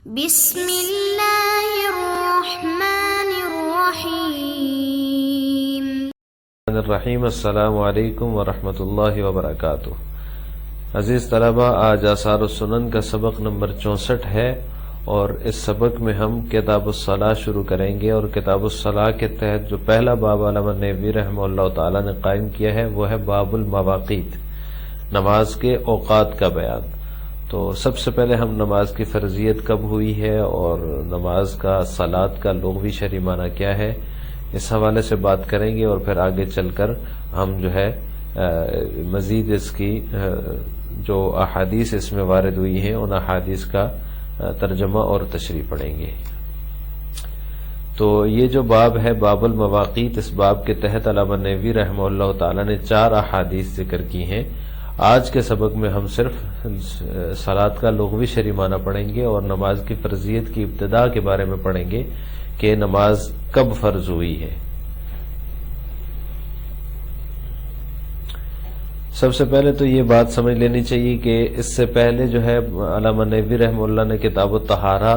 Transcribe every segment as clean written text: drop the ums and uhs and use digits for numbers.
بسم اللہ الرحمن الرحیم۔ السلام علیکم ورحمۃ اللہ وبرکاتہ۔ عزیز طلبہ، آج آثار السنن کا سبق نمبر 64 ہے، اور اس سبق میں ہم کتاب الصلاۃ شروع کریں گے، اور کتاب الصلاۃ کے تحت جو پہلا باب علامہ نیووی رحمہ اللہ تعالی نے قائم کیا ہے وہ ہے باب المواقیت، نماز کے اوقات کا بیان۔ تو سب سے پہلے ہم نماز کی فرضیت کب ہوئی ہے اور نماز کا صلاۃ کا لغوی شرعی معنی کیا ہے، اس حوالے سے بات کریں گے، اور پھر آگے چل کر ہم جو ہے مزید اس کی جو احادیث اس میں وارد ہوئی ہیں ان احادیث کا ترجمہ اور تشریح پڑھیں گے۔ تو یہ جو باب ہے باب المواقیت، اس باب کے تحت علامہ نیووی رحمہ اللہ تعالی نے 4 احادیث ذکر کی ہیں۔ آج کے سبق میں ہم صرف صلاۃ کا لغوی شرعی معنی پڑھیں گے اور نماز کی فرضیت کی ابتدا کے بارے میں پڑھیں گے کہ نماز کب فرض ہوئی ہے۔ سب سے پہلے تو یہ بات سمجھ لینی چاہیے کہ اس سے پہلے جو ہے علامہ نیووی رحمہ اللہ نے کتاب الطہارہ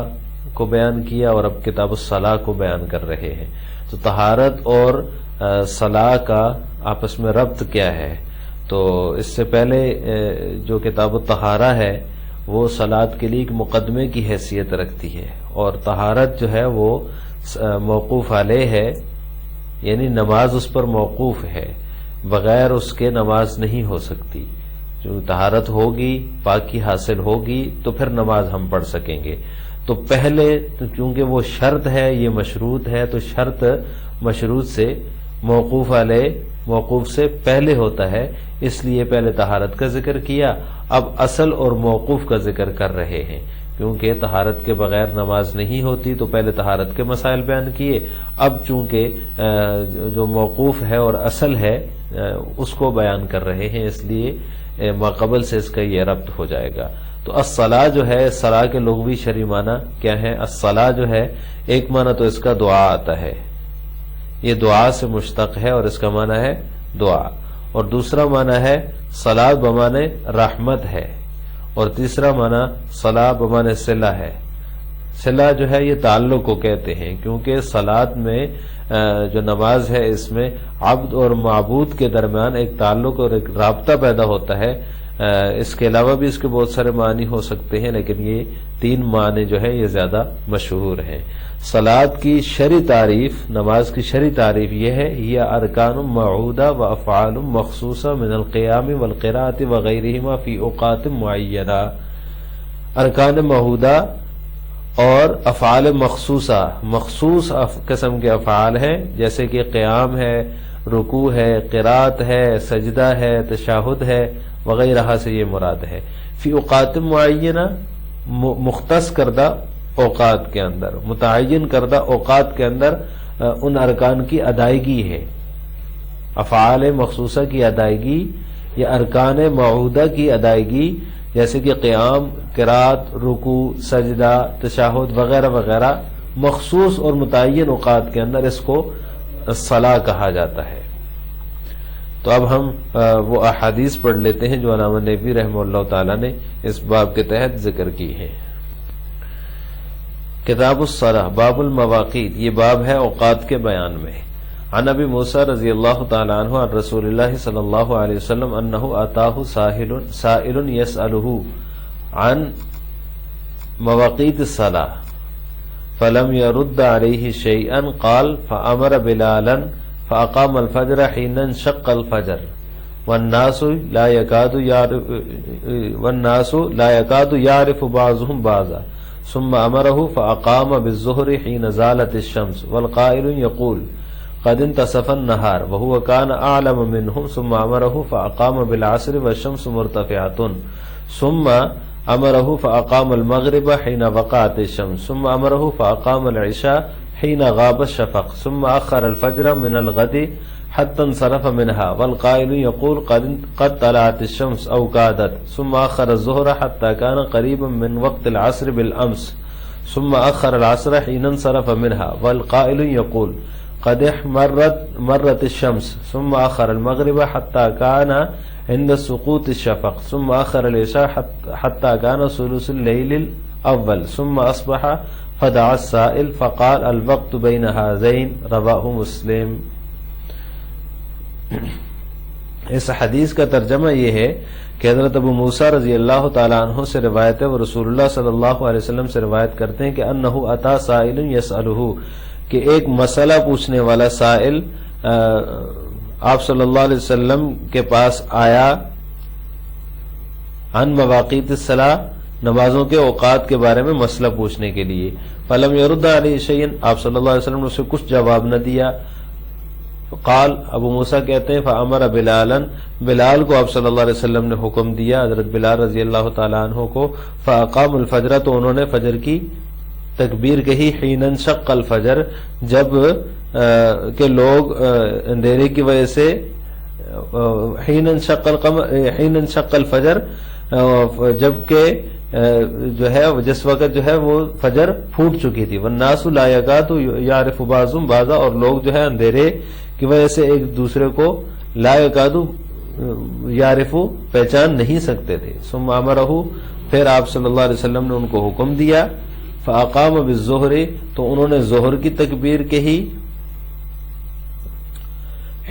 کو بیان کیا، اور اب کتاب الصلاۃ کو بیان کر رہے ہیں۔ تو طہارت اور صلاۃ کا آپس میں ربط کیا ہے؟ تو اس سے پہلے جو کتاب الطہارہ ہے وہ صلاۃ کے لیے ایک مقدمے کی حیثیت رکھتی ہے، اور طہارت جو ہے وہ موقوف علیہ ہے، یعنی نماز اس پر موقوف ہے، بغیر اس کے نماز نہیں ہو سکتی۔ جو طہارت ہوگی، پاکی حاصل ہوگی تو پھر نماز ہم پڑھ سکیں گے۔ تو پہلے چونکہ وہ شرط ہے، یہ مشروط ہے، تو شرط مشروط سے موقوف علیہ موقوف سے پہلے ہوتا ہے، اس لیے پہلے طہارت کا ذکر کیا، اب اصل اور موقوف کا ذکر کر رہے ہیں، کیونکہ طہارت کے بغیر نماز نہیں ہوتی، تو پہلے طہارت کے مسائل بیان کیے، اب چونکہ جو موقوف ہے اور اصل ہے اس کو بیان کر رہے ہیں، اس لیے ماقبل سے اس کا یہ ربط ہو جائے گا۔ تو الصلاۃ جو ہے، صلاۃ کے لغوی شرعی معنی کیا ہے؟ الصلاۃ جو ہے ایک معنی تو اس کا دعا آتا ہے، یہ دعا سے مشتق ہے اور اس کا معنی ہے دعا، اور دوسرا معنی ہے صلاۃ بمعنی رحمت ہے، اور تیسرا معنی صلاۃ بمعنی صلہ ہے۔ صلہ جو ہے یہ تعلق کو کہتے ہیں، کیونکہ صلاۃ میں جو نماز ہے اس میں عبد اور معبود کے درمیان ایک تعلق اور ایک رابطہ پیدا ہوتا ہے۔ اس کے علاوہ بھی اس کے بہت سارے معنی ہو سکتے ہیں، لیکن یہ 3 معنی جو ہے یہ زیادہ مشہور ہیں۔ صلاۃ کی شرعی تعریف، نماز کی شرعی تعریف یہ ہے، یہ ارکان معہودہ و افعال مخصوصہ من القیام والقراءۃ وغیرہما فی اوقات معینہ۔ ارکان معہودہ اور افعال مخصوصہ، مخصوص قسم کے افعال ہیں، جیسے کہ قیام ہے، رکوع ہے، قراءت ہے، سجدہ ہے، تشہد ہے وغیرہ سے یہ مراد ہے۔ فی اوقات معینہ، مختص کردہ اوقات کے اندر، متعین کردہ اوقات کے اندر ان ارکان کی ادائیگی ہے۔ افعال مخصوصہ کی ادائیگی یا ارکان معہودہ کی ادائیگی، جیسے کہ قیام، قراءت، رکوع، سجدہ، تشہد وغیرہ وغیرہ، مخصوص اور متعین اوقات کے اندر اس کو صلاۃ کہا جاتا ہے۔ تو اب ہم وہ احادیث پڑھ لیتے ہیں جو علامہ نیووی رحمہ اللہ تعالی نے اس باب کے تحت ذکر کی ہیں۔ کتاب الصلاۃ باب المواقیت، یہ باب ہے اوقات کے بیان میں۔ عن ابی موسیٰ رضی اللہ تعالی عنہ عن رسول اللہ صلی اللہ علیہ وسلم انہ اتاہ سائل یسألہ عن مواقیت الصلاۃ فلم يرد علیہ شیئا قال فامر بلالا فاقام الفجر حين انشق الفجر والناس لا يكاد يعرف بعضهم بعضا ثم امره فاقام بالظهر حين زالت الشمس والقائل يقول قد انتصف النهار وهو كان اعلم منهم ثم امره فاقام بالعصر والشمس مرتفعة ثم امره فاقام المغرب حين وقعت الشمس ثم امره فاقام العشاء حين غاب الشفق ثم اخر الفجر من الغد حتى انصرف منها والقائل يقول قد طلعت الشمس او كادت ثم اخر الظهر حتى كان قريبا من وقت العصر بالامس ثم اخر العصر حين انصرف منها والقائل يقول قد مرت الشمس ثم اخر المغرب حتى كان عند سقوط الشفق ثم اخر العشاء حتى كان ثلث الليل الاول ثم اصبح فدعا السائل فقال الوقت بین هذین رواہ مسلم۔ اس حدیث کا ترجمہ یہ ہے کہ حضرت ابو موسیٰ رضی اللہ تعالیٰ عنہ سے روایت ہے، وہ رسول اللہ صلی اللہ علیہ وسلم سے روایت کرتے ہیں کہ انہ اتا سائل یسألہ، کہ ایک مسئلہ پوچھنے والا سائل آپ صلی اللہ علیہ وسلم کے پاس آیا عن مواقیت الصلاۃ، نمازوں کے اوقات کے بارے میں مسئلہ پوچھنے کے لیے، فلم يرد علیہ شیئا، آپ صلی اللہ علیہ وسلم نے اسے کچھ جواب نہ دیا، قال ابو موسیٰ کہتے ہیں فامر بلالا، بلال کو آپ صلی اللہ علیہ وسلم نے حکم دیا، حضرت بلال رضی اللہ تعالیٰ عنہ کو، فاقام الفجر، تو انہوں نے فجر کی تکبیر کہی، حین انشق الفجر، جب کہ لوگ اندھیرے کی وجہ سے، حین انشق الفجر، جبکہ جو ہے جس وقت جو ہے وہ فجر پھوٹ چکی تھی، والناس لا یکاد یعرف بعضهم بعضا، اور لوگ جو ہے اندھیرے کی وجہ سے ایک دوسرے کو لا یکاد یعرف پہچان نہیں سکتے تھے، ثم امرہ، پھر آپ صلی اللہ علیہ وسلم نے ان کو حکم دیا، فاقام بالظہر، تو انہوں نے ظہر کی تکبیر کہی،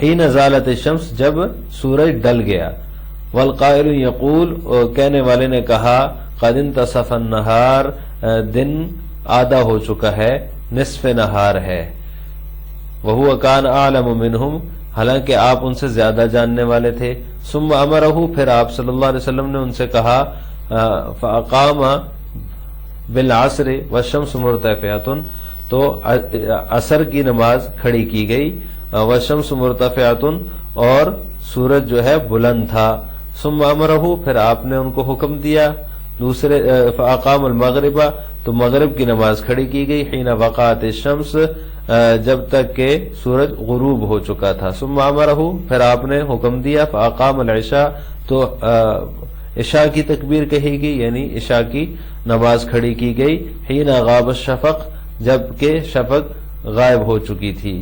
حین زالت الشمس، جب سورج ڈل گیا، والقائل یقول، کہنے والے نے کہا، قد انتصف النہار، دن آدھا ہو چکا ہے، نصف نہار ہے، وہو کان اعلم منہم، حالانکہ آپ ان سے زیادہ جاننے والے تھے، ثم امرہ، پھر آپ صلی اللہ علیہ وسلم نے ان سے کہا، فاقام بالعصر والشمس مرتفعۃ، تو عصر کی نماز کھڑی کی گئی، والشمس مرتفعۃ، اور سورج جو ہے بلند تھا، ثم امرہ، پھر آپ نے ان کو حکم دیا، دوسرے فاقام المغرب، تو مغرب کی نماز کھڑی کی گئی، حین وقعت الشمس، جب تک کہ سورج غروب ہو چکا تھا، ثم امرہ، پھر آپ نے حکم دیا، فاقام العشاء، تو عشاء کی تکبیر کہی گئی، یعنی عشاء کی نماز کھڑی کی گئی، حین غاب الشفق، جب کہ شفق غائب ہو چکی تھی،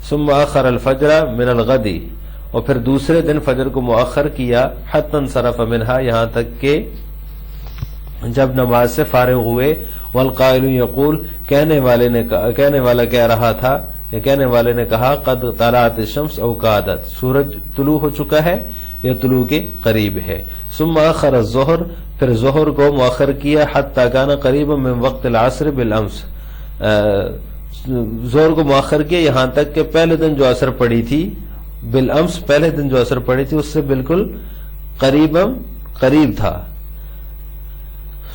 ثم اخر الفجر من الغد، اور پھر دوسرے دن فجر کو مؤخر کیا، حتی انصرف منہا، یہاں تک کہ جب نماز سے فارغ ہوئے، والقائل یقول، کہنے والا کہہ رہا تھا، یا کہنے والے نے کہا، قد طلعت الشمس او کادت، سورج طلوع ہو چکا ہے یا طلوع کے قریب ہے، ثم اخر الظہر، پھر ظہر کو مؤخر کیا، حتی کان قریبا من وقت العصر بالامس، ظہر کو مؤخر کیا یہاں تک کہ پہلے دن جو عصر پڑی تھی، بالامس، پہلے دن جو عصر پڑی تھی اس سے بالکل قریب تھا،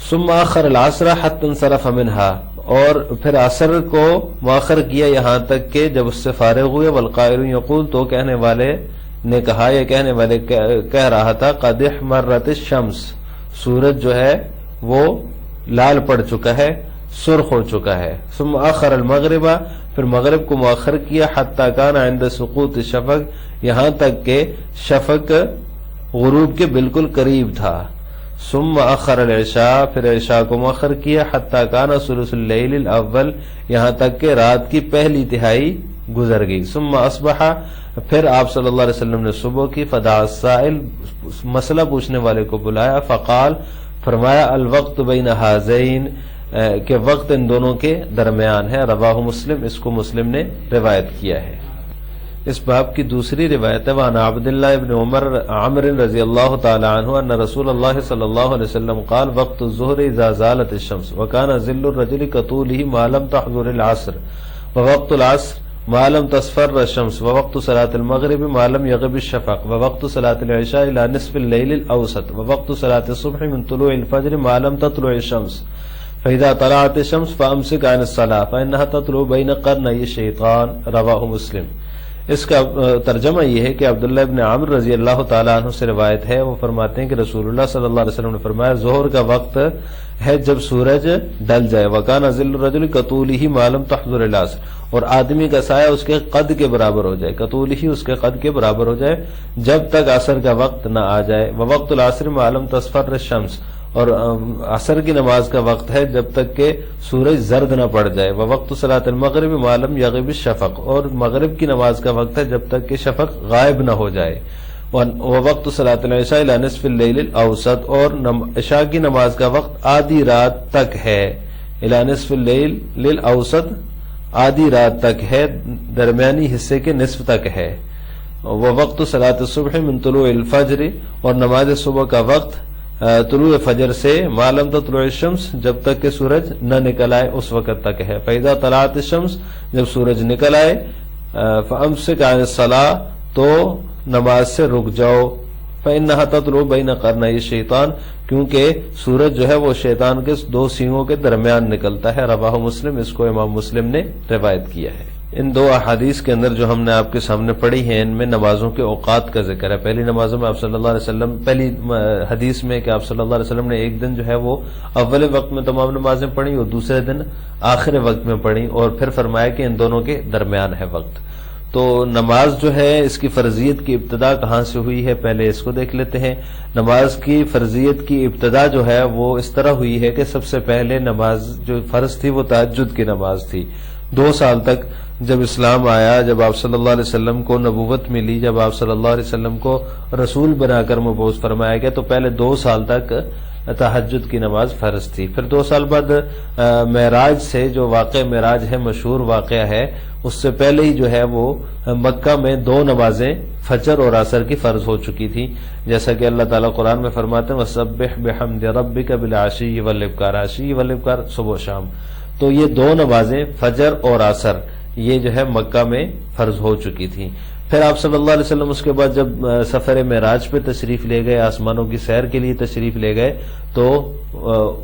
ثم آخر العصر حتی انصرف منہا، اور پھر عصر کو مؤخر کیا یہاں تک کہ جب اس سے فارغ ہوئے، والقائل یقول، تو کہنے والے نے کہا، یا کہنے والے کہہ رہا تھا، قد احمرت الشمس، سورج جو ہے وہ لال پڑ چکا ہے، سرخ ہو چکا ہے، ثم آخر المغرب، پھر مغرب کو مؤخر کیا، حتی کان عند سقوط الشفق، یہاں تک کہ شفق غروب کے بالکل قریب تھا، ثم اخر العشاء، پھر عشاء کو مؤخر کیا، حتی کان ثلث اللیل الاول، یہاں تک کہ رات کی پہلی تہائی گزر گئی، ثم اصبح، پھر آپ صلی اللہ علیہ وسلم نے صبح کی، فدعا السائل، مسئلہ پوچھنے والے کو بلایا، فقال، فرمایا، الوقت بین ہذین، کہ وقت ان دونوں کے درمیان ہے، رواہ مسلم، اس کو مسلم نے روایت کیا ہے۔ اس باب کی دوسری روایت ہے، وعن عبداللہ ابن عمر رضی اللہ تعالی عنہ ان رسول اللہ صلی اللہ علیہ وسلم قال وقت الظہر اذا زالت الشمس وکان ظل الرجل كطوله ما لم تحضر العصر ووقت العصر ما لم تصفر الشمس ووقت صلاة المغرب ما لم يغب الشفق ووقت صلاة العشاء الى نصف الليل الاوسط ووقت صلاة الصبح من طلوع الفجر ما لم تطلع الشمس فإذا طلعت الشمس فأمسك عن الصلاة فإنها تطلع بين قرني الشيطان، رواہ مسلم۔ اس کا ترجمہ یہ ہے کہ عبداللہ ابن عمر رضی اللہ تعالیٰ عنہ سے روایت ہے، وہ فرماتے ہیں کہ رسول اللہ صلی اللہ علیہ وسلم نے فرمایا، ظہر کا وقت ہے جب سورج ڈل جائے، وَكَانَ ظِلُّ الرَّجُلِ كَطُولِهِ مَا لَمْ تَحْضُرِ الْعَصْرِ، اور آدمی کا سایہ اس کے قد کے برابر ہو جائے، کطولہ اس کے قد کے برابر ہو جائے جب تک عصر کا وقت نہ آ جائے، ووقت العصر ما لم تصفر الشمس، اور عصر کی نماز کا وقت ہے جب تک کہ سورج زرد نہ پڑ جائے، ووقت صلاۃ المغرب ما لم یغب الشفق، اور مغرب کی نماز کا وقت ہے جب تک کہ شفق غائب نہ ہو جائے، وقت صلاۃ العشاء الی نصف اللیل الاوسط، اور عشاء کی نماز کا وقت آدھی رات تک ہے، الی نصف اللیل للاوسط آدھی رات تک ہے، درمیانی حصے کے نصف تک ہے۔ وقت صلاۃ الصبح من طلوع الفجر، اور نماز صبح کا وقت طلوع فجر سے ما لم تطلع الشمس، جب تک کہ سورج نہ نکل آئے اس وقت تک ہے۔ فاذا طلعت الشمس، جب سورج نکل آئے، فامسک عن الصلاۃ، تو نماز سے رک جاؤ، فانها تطلع بین قرنی الشیطان، کیونکہ سورج جو ہے وہ شیطان کے دو سینگوں کے درمیان نکلتا ہے۔ رواہ مسلم، اس کو امام مسلم نے روایت کیا ہے۔ ان دو احادیث کے اندر جو ہم نے آپ کے سامنے پڑھی ہیں، ان میں نمازوں کے اوقات کا ذکر ہے۔ پہلی نمازوں میں آپ صلی اللہ علیہ وسلم، پہلی حدیث میں کہ آپ صلی اللہ علیہ وسلم نے ایک دن جو ہے وہ اول وقت میں تمام نمازیں پڑھی اور دوسرے دن آخر وقت میں پڑھی، اور پھر فرمایا کہ ان دونوں کے درمیان ہے وقت۔ تو نماز جو ہے اس کی فرضیت کی ابتدا کہاں سے ہوئی ہے، پہلے اس کو دیکھ لیتے ہیں۔ نماز کی فرضیت کی ابتدا جو ہے وہ اس طرح ہوئی ہے کہ سب سے پہلے نماز جو فرض تھی وہ تہجد کی نماز تھی۔ 2 سال تک جب اسلام آیا، جب آپ صلی اللہ علیہ وسلم کو نبوت ملی، جب آپ صلی اللہ علیہ وسلم کو رسول بنا کر مبعوث فرمایا گیا، تو پہلے 2 سال تک تہجد کی نماز فرض تھی۔ پھر 2 سال بعد معراج سے، جو واقعہ معراج ہے، مشہور واقعہ ہے، اس سے پہلے ہی جو ہے وہ مکہ میں 2 نمازیں فجر اور عصر کی فرض ہو چکی تھی، جیسا کہ اللہ تعالیٰ قرآن میں فرماتے ہیں وَسَبِّحْ بِحَمْدِ رَبِّكَ بِالْعَشِيِّ وَالْإِبْكَارِ، عشی والابکار، صبح و شام۔ تو یہ 2 نمازیں فجر اور عصر یہ جو ہے مکہ میں فرض ہو چکی تھی۔ پھر آپ صلی اللہ علیہ وسلم اس کے بعد جب سفر معراج پہ تشریف لے گئے، آسمانوں کی سیر کے لیے تشریف لے گئے، تو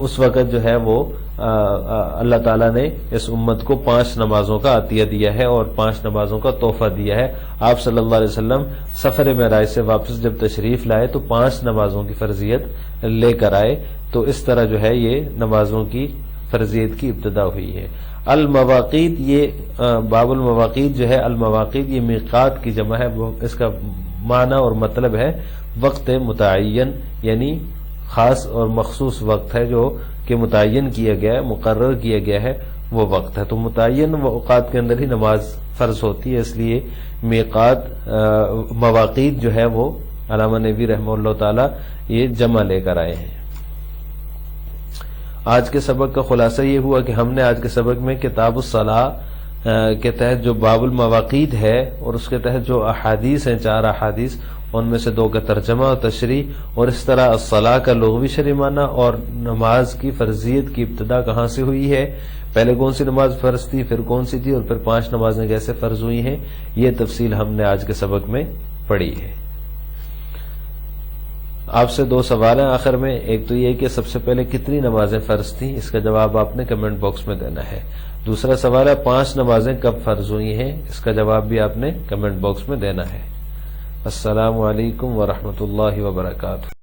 اس وقت جو ہے وہ اللہ تعالیٰ نے اس امت کو 5 نمازوں کا عطیہ دیا ہے اور 5 نمازوں کا تحفہ دیا ہے۔ آپ صلی اللہ علیہ وسلم سفر معراج سے واپس جب تشریف لائے تو 5 نمازوں کی فرضیت لے کر آئے۔ تو اس طرح جو ہے یہ نمازوں کی فرضیت کی ابتدا ہوئی ہے۔ المواقیت، یہ باب المواقیت جو ہے، المواقیت یہ میقات کی جمع ہے، اس کا معنی اور مطلب ہے وقت متعین، یعنی خاص اور مخصوص وقت ہے جو کہ متعین کیا گیا ہے، مقرر کیا گیا ہے، وہ وقت ہے۔ تو متعین اوقات کے اندر ہی نماز فرض ہوتی ہے، اس لیے میقات مواقیت جو ہے وہ علامہ نبوی رحمہ اللہ تعالی یہ جمع لے کر آئے ہیں۔ آج کے سبق کا خلاصہ یہ ہوا کہ ہم نے آج کے سبق میں کتاب الصلاۃ کے تحت جو باب المواقیت ہے اور اس کے تحت جو احادیث ہیں، 4 احادیث، ان میں سے 2 کا ترجمہ اور تشریح، اور اس طرح الصلاۃ کا لغوی شرعی معنی اور نماز کی فرضیت کی ابتدا کہاں سے ہوئی ہے، پہلے کون سی نماز فرض تھی، پھر کون سی تھی، اور پھر 5 نمازیں کیسے فرض ہوئی ہیں، یہ تفصیل ہم نے آج کے سبق میں پڑھی ہے۔ آپ سے 2 سوال ہیں آخر میں۔ ایک تو یہ کہ سب سے پہلے کتنی نمازیں فرض تھیں، اس کا جواب آپ نے کمنٹ باکس میں دینا ہے۔ دوسرا سوال ہے 5 نمازیں کب فرض ہوئی ہیں، اس کا جواب بھی آپ نے کمنٹ باکس میں دینا ہے۔ السلام علیکم ورحمۃ اللہ وبرکاتہ۔